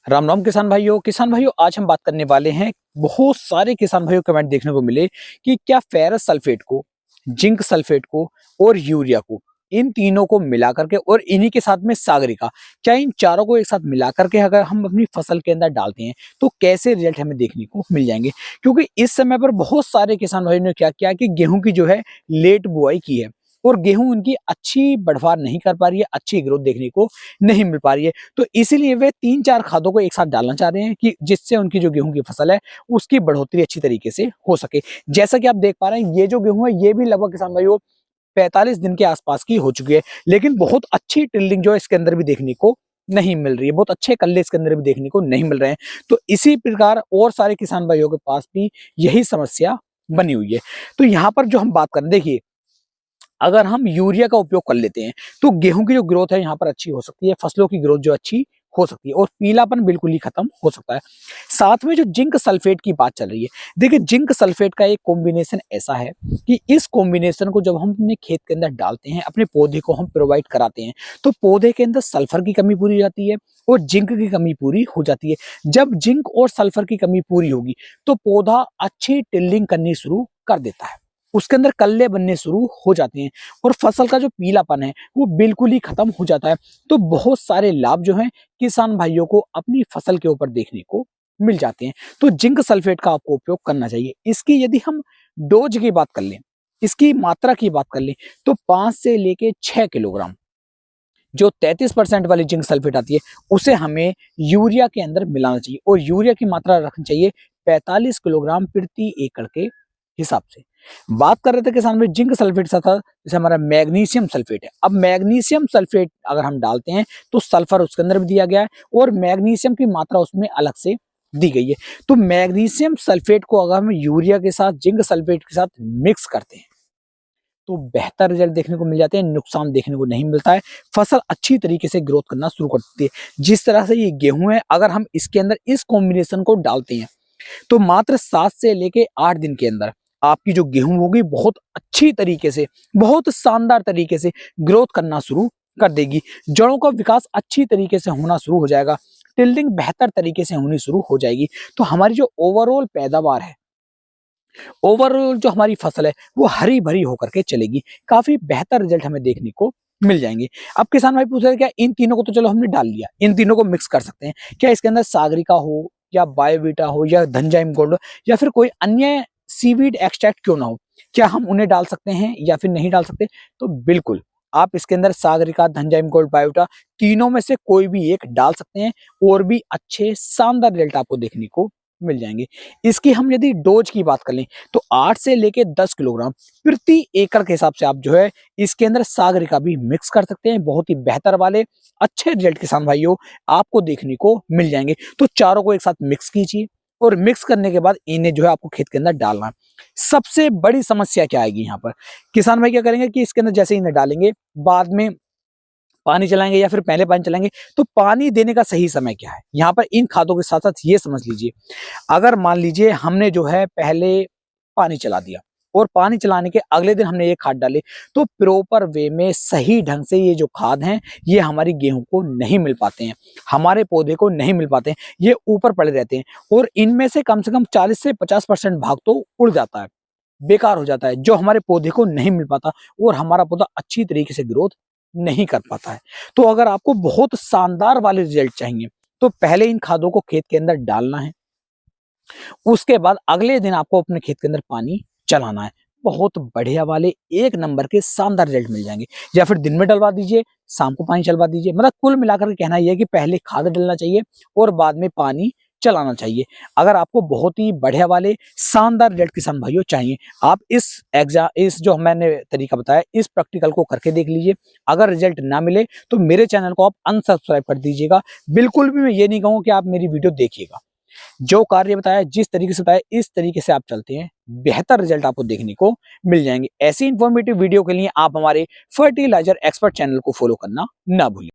राम राम किसान भाइयों आज हम बात करने वाले हैं। बहुत सारे किसान भाइयों कमेंट देखने को मिले कि क्या फेरस सल्फेट को, जिंक सल्फेट को और यूरिया को, इन तीनों को मिला करके और इन्हीं के साथ में सागरिका, क्या इन चारों को एक साथ मिला करके अगर हम अपनी फसल के अंदर डालते हैं तो कैसे रिजल्ट हमें देखने को मिल जाएंगे। क्योंकि इस समय पर बहुत सारे किसान भाइयों ने क्या किया कि गेहूं की जो है लेट बुआई की है और गेहूं उनकी अच्छी बढ़वार नहीं कर पा रही है, अच्छी ग्रोथ देखने को नहीं मिल पा रही है। तो इसीलिए वे 3-4 खादों को एक साथ डालना चाह रहे हैं कि जिससे उनकी जो गेहूं की फसल है उसकी बढ़ोतरी अच्छी तरीके से हो सके। जैसा कि आप देख पा रहे हैं ये जो गेहूं है ये भी लगभग किसान भाइयों 45 दिन के आसपास की हो चुकी है, लेकिन बहुत अच्छी टिल्डिंग जो है इसके अंदर भी देखने को नहीं मिल रही है, बहुत अच्छे कल्ले इसके अंदर भी देखने को नहीं मिल रहे हैं। तो इसी प्रकार और सारे किसान भाइयों के पास भी यही समस्या बनी हुई है। तो यहाँ पर जो हम बात करें, देखिए अगर हम यूरिया का उपयोग कर लेते हैं तो गेहूं की जो ग्रोथ है यहाँ पर अच्छी हो सकती है, फसलों की ग्रोथ जो अच्छी हो सकती है और पीलापन बिल्कुल ही खत्म हो सकता है। साथ में जो जिंक सल्फेट की बात चल रही है, देखिए जिंक सल्फेट का एक कॉम्बिनेशन ऐसा है कि इस कॉम्बिनेशन को जब हम अपने खेत के अंदर डालते हैं, अपने पौधे को हम प्रोवाइड कराते हैं, तो पौधे के अंदर सल्फर की कमी पूरी हो जाती है और जिंक की कमी पूरी हो जाती है। जब जिंक और सल्फर की कमी पूरी होगी तो पौधा अच्छी टिल्डिंग करनी शुरू कर देता है, उसके अंदर कल्ले बनने शुरू हो जाते हैं और फसल का जो पीलापन है वो बिल्कुल ही खत्म हो जाता है। तो बहुत सारे लाभ जो हैं किसान भाइयों को अपनी फसल के ऊपर देखने को मिल जाते हैं। तो जिंक सल्फेट का आपको उपयोग करना चाहिए। इसकी यदि हम डोज की बात कर लें, इसकी मात्रा की बात कर लें, तो 5 से लेके 6 किलोग्राम जो 33% वाली जिंक सल्फेट आती है उसे हमें यूरिया के अंदर मिलाना चाहिए और यूरिया की मात्रा रखनी चाहिए 45 किलोग्राम प्रति एकड़ के हिसाब से। बात कर रहे थे किसान में जिंक सल्फेट सा था, जैसे हमारा मैग्नीशियम सल्फेट है। अब मैग्नीशियम सल्फेट अगर हम डालते हैं तो सल्फर उसके अंदर भी दिया गया है और मैग्नीशियम की मात्रा उसमें अलग से दी गई है। तो मैग्नीशियम सल्फेट को अगर हम यूरिया के साथ, जिंक सल्फेट के साथ मिक्स करते हैं तो बेहतर रिजल्ट देखने को मिल जाते हैं, नुकसान देखने को नहीं मिलता है, फसल अच्छी तरीके से ग्रोथ करना शुरू कर देती है। जिस तरह से ये गेहूं है, अगर हम इसके अंदर इस कॉम्बिनेशन को डालते हैं तो मात्र 7 से लेके 8 दिन के अंदर आपकी जो गेहूं होगी बहुत अच्छी तरीके से, बहुत शानदार तरीके से ग्रोथ करना शुरू कर देगी। जड़ों का विकास अच्छी तरीके से होना शुरू हो जाएगा, टिल्डिंग बेहतर तरीके से होनी शुरू हो जाएगी। तो हमारी जो ओवरऑल पैदावार है, ओवरऑल जो हमारी फसल है वो हरी भरी होकर के चलेगी, काफी बेहतर रिजल्ट हमें देखने को मिल जाएंगे। अब किसान भाई पूछ रहे हैं क्या इन तीनों को तो चलो हमने डाल लिया, इन तीनों को मिक्स कर सकते हैं, क्या इसके अंदर सागरिका हो या बायोवीटा हो या धनजाइम गोल्ड हो या फिर कोई अन्य सीवीड एक्सट्रैक्ट क्यों ना हो, क्या हम उन्हें डाल सकते हैं या फिर नहीं डाल सकते? तो बिल्कुल आप इसके अंदर सागरिका, धनजाइम गोल्ड, बायोवीटा तीनों में से कोई भी एक डाल सकते हैं और भी अच्छे शानदार रिजल्ट आपको देखने को मिल जाएंगे। इसकी हम यदि डोज की बात कर लें तो 8 से लेके 10 किलोग्राम प्रति एकड़ के हिसाब से आप जो है इसके अंदर सागरिका भी मिक्स कर सकते हैं। बहुत ही बेहतर वाले अच्छे रिजल्ट किसान भाइयों आपको देखने को मिल जाएंगे। तो चारों को एक साथ मिक्स कीजिए और मिक्स करने के बाद इन्हें जो है आपको खेत के अंदर डालना है। सबसे बड़ी समस्या क्या आएगी यहाँ पर, किसान भाई क्या करेंगे कि इसके अंदर जैसे इन्हें डालेंगे बाद में पानी चलाएंगे या फिर पहले पानी चलाएंगे, तो पानी देने का सही समय क्या है यहाँ पर इन खादों के साथ साथ ये समझ लीजिए। अगर मान लीजिए हमने जो है पहले पानी चला दिया और पानी चलाने के अगले दिन हमने ये खाद डाली, तो प्रॉपर वे में सही ढंग से ये जो खाद हैं ये हमारी गेहूं को नहीं मिल पाते हैं, हमारे पौधे को नहीं मिल पाते हैं, ये ऊपर पड़े रहते हैं और इनमें से कम 40 से 50% भाग तो उड़ जाता है, बेकार हो जाता है, जो हमारे पौधे को नहीं मिल पाता और हमारा पौधा अच्छी तरीके से ग्रोथ नहीं कर पाता है। तो अगर आपको बहुत शानदार वाले रिजल्ट चाहिए तो पहले इन खादों को खेत के अंदर डालना है, उसके बाद अगले दिन आपको अपने खेत के अंदर पानी चलाना है। बहुत बढ़िया वाले एक नंबर के शानदार रिजल्ट मिल जाएंगे। या फिर दिन में डलवा दीजिए, शाम को पानी चलवा दीजिए, मतलब कुल मिलाकर के कहना यह है कि पहले खाद डलना चाहिए और बाद में पानी चलाना चाहिए। अगर आपको बहुत ही बढ़िया वाले शानदार रिजल्ट किसान भाइयों चाहिए, आप इस जो मैंने तरीका बताया इस प्रैक्टिकल को करके देख लीजिए। अगर रिजल्ट ना मिले तो मेरे चैनल को आप अनसब्सक्राइब कर दीजिएगा। बिल्कुल भी मैं ये नहीं कहूँ कि आप मेरी वीडियो देखिएगा, जो कार्य बताया जिस तरीके से बताया इस तरीके से आप चलते हैं, बेहतर रिजल्ट आपको देखने को मिल जाएंगे। ऐसी इंफॉर्मेटिव वीडियो के लिए आप हमारे फर्टिलाइजर एक्सपर्ट चैनल को फॉलो करना ना भूलें।